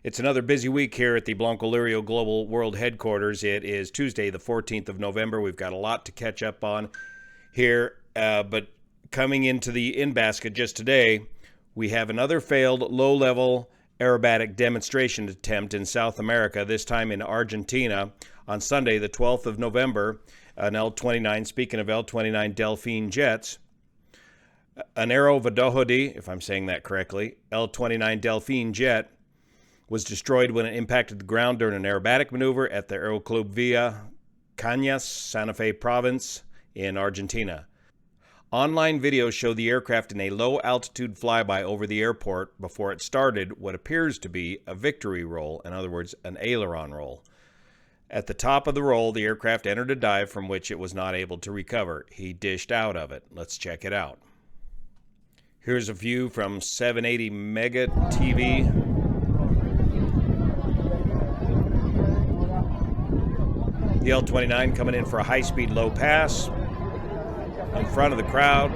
It's another busy week here at the Blanco Lirio Global World Headquarters. It is Tuesday, the 14th of November. We've got a lot to catch up on here, but coming into the in-basket just today, we have another failed low-level aerobatic demonstration attempt in South America, this time in Argentina, on Sunday, the 12th of November, an L-29, speaking of L-29 Delfin jets, an Aero Vadohodi, if I'm saying that correctly, L-29 Delfin jet, was destroyed when it impacted the ground during an aerobatic maneuver at the Aeroclub Villa Cañas, Santa Fe province in Argentina. Online videos show the aircraft in a low-altitude flyby over the airport before it started what appears to be a victory roll, in other words, an aileron roll. At the top of the roll, the aircraft entered a dive from which it was not able to recover. He dished out of it. Let's check it out. Here's a view from 780 Mega TV. The L-29 coming in for a high-speed low pass in front of the crowd.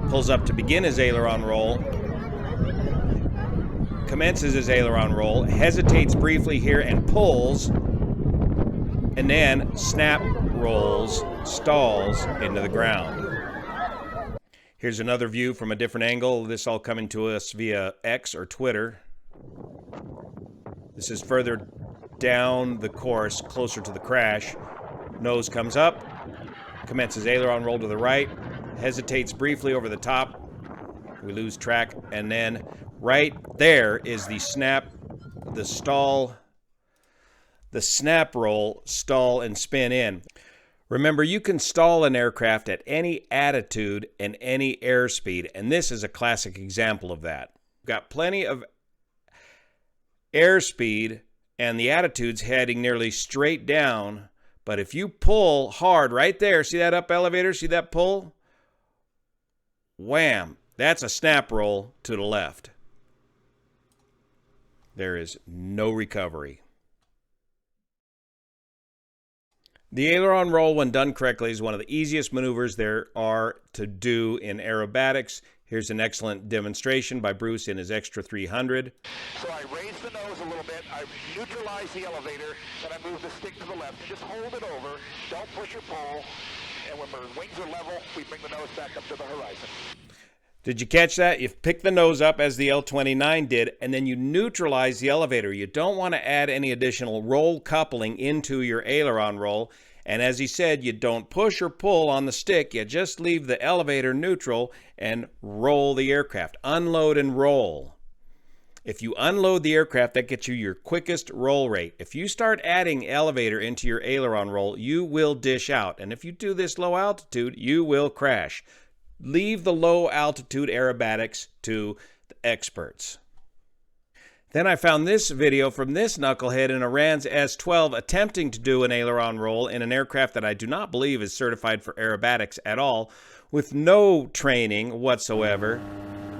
Pulls up to begin his aileron roll. Commences his aileron roll, hesitates briefly here and pulls, and then snap rolls, stalls into the ground. Here's another view from a different angle. This all coming to us via X or Twitter. This is further down the course, closer to the crash. Nose comes up, commences aileron roll to the right, hesitates briefly over the top. We lose track, and then right there is the snap, the stall, the snap roll, stall, and spin in. Remember, you can stall an aircraft at any attitude and any airspeed, and this is a classic example of that. We've got plenty of airspeed and the attitude's heading nearly straight down, but if you pull hard right there, see that up elevator, see that pull? Wham! That's a snap roll to the left. There is no recovery. The aileron roll, when done correctly, is one of the easiest maneuvers there are to do in aerobatics. Here's an excellent demonstration by Bruce in his Extra 300. So I raise the nose a little bit, I neutralize the elevator, then I move the stick to the left. And just hold it over, don't push or pull, and when our wings are level, we bring the nose back up to the horizon. Did you catch that? You pick the nose up as the L-29 did, and then you neutralize the elevator. You don't want to add any additional roll coupling into your aileron roll. And as he said, you don't push or pull on the stick. You just leave the elevator neutral and roll the aircraft. Unload and roll. If you unload the aircraft, that gets you your quickest roll rate. If you start adding elevator into your aileron roll, you will dish out. And if you do this low altitude, you will crash. Leave the low altitude aerobatics to the experts. Then I found this video from this knucklehead in Iran's S-12 attempting to do an aileron roll in an aircraft that I do not believe is certified for aerobatics at all, with no training whatsoever.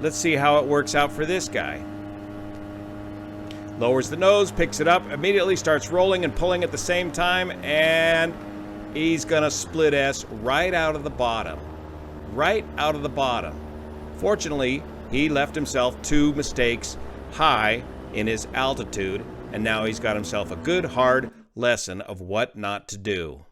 Let's see how it works out for this guy. Lowers the nose, picks it up, immediately starts rolling and pulling at the same time, and he's gonna split S right out of the bottom. Right out of the bottom. Fortunately, he left himself 2 mistakes high in his altitude, and now he's got himself a good hard lesson of what not to do.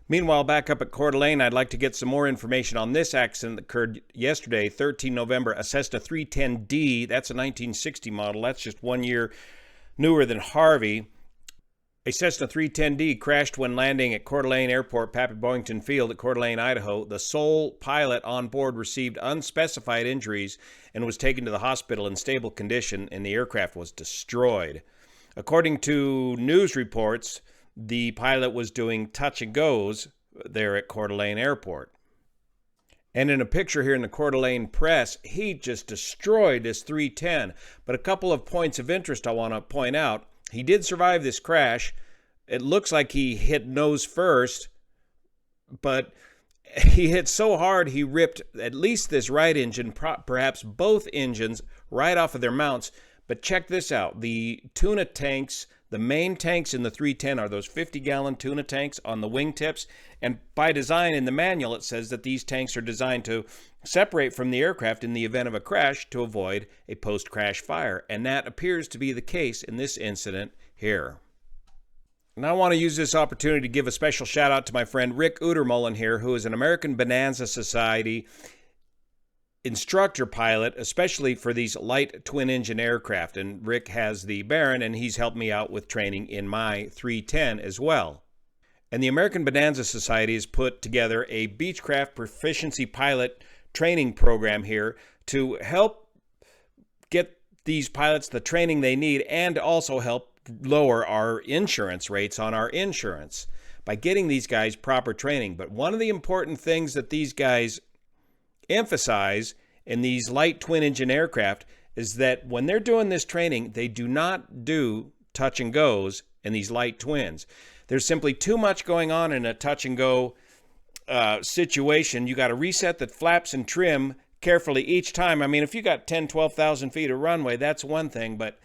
Meanwhile, back up at Coeur d'Alene, I'd like to get some more information on this accident that occurred yesterday, 13 November, a Cessna 310D. That's a 1960 model. That's just 1 year newer than Harvey. A Cessna 310D crashed when landing at Coeur d'Alene Airport, Pappy Boyington Field at Coeur d'Alene, Idaho. The sole pilot on board received unspecified injuries and was taken to the hospital in stable condition, and the aircraft was destroyed. According to news reports, the pilot was doing touch and goes there at Coeur d'Alene Airport. And in a picture here in the Coeur d'Alene press, he just destroyed this 310. But a couple of points of interest I want to point out. He did survive this crash. It looks like he hit nose first, but he hit so hard he ripped at least this right engine, perhaps both engines, right off of their mounts. But check this out. The tuna tanks The main tanks in the 310 are those 50-gallon tuna tanks on the wingtips, and by design in the manual it says that these tanks are designed to separate from the aircraft in the event of a crash to avoid a post-crash fire, and that appears to be the case in this incident here. And I want to use this opportunity to give a special shout out to my friend Rick Udermullen here, who is an American Bonanza Society instructor pilot, especially for these light twin-engine aircraft. And Rick has the Baron, and he's helped me out with training in my 310 as well. And the American Bonanza Society has put together a Beechcraft Proficiency Pilot training program here to help get these pilots the training they need and also help lower our insurance rates on our insurance by getting these guys proper training. But one of the important things that these guys emphasize in these light twin-engine aircraft is that when they're doing this training, they do not do touch and goes in these light twins. There's simply too much going on in a touch and go situation. You got to reset the flaps and trim carefully each time. I mean, if you got 10, 12,000 feet of runway, that's one thing, but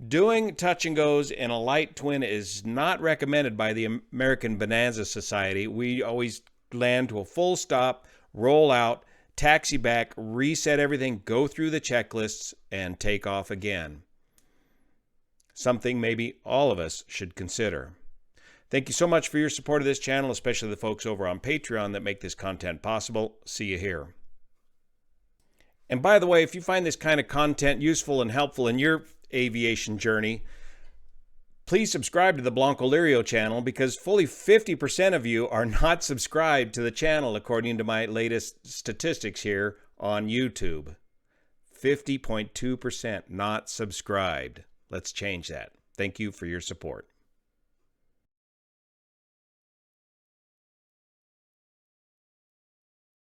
doing touch and goes in a light twin is not recommended by the American Bonanza Society. We always land to a full stop, roll out, taxi back, reset everything, go through the checklists, and take off again. Something maybe all of us should consider. Thank you so much for your support of this channel, especially the folks over on Patreon that make this content possible. See you here. And by the way, if you find this kind of content useful and helpful in your aviation journey, please subscribe to the Blanco Lirio channel, because fully 50% of you are not subscribed to the channel according to my latest statistics here on YouTube. 50.2% not subscribed. Let's change that. Thank you for your support.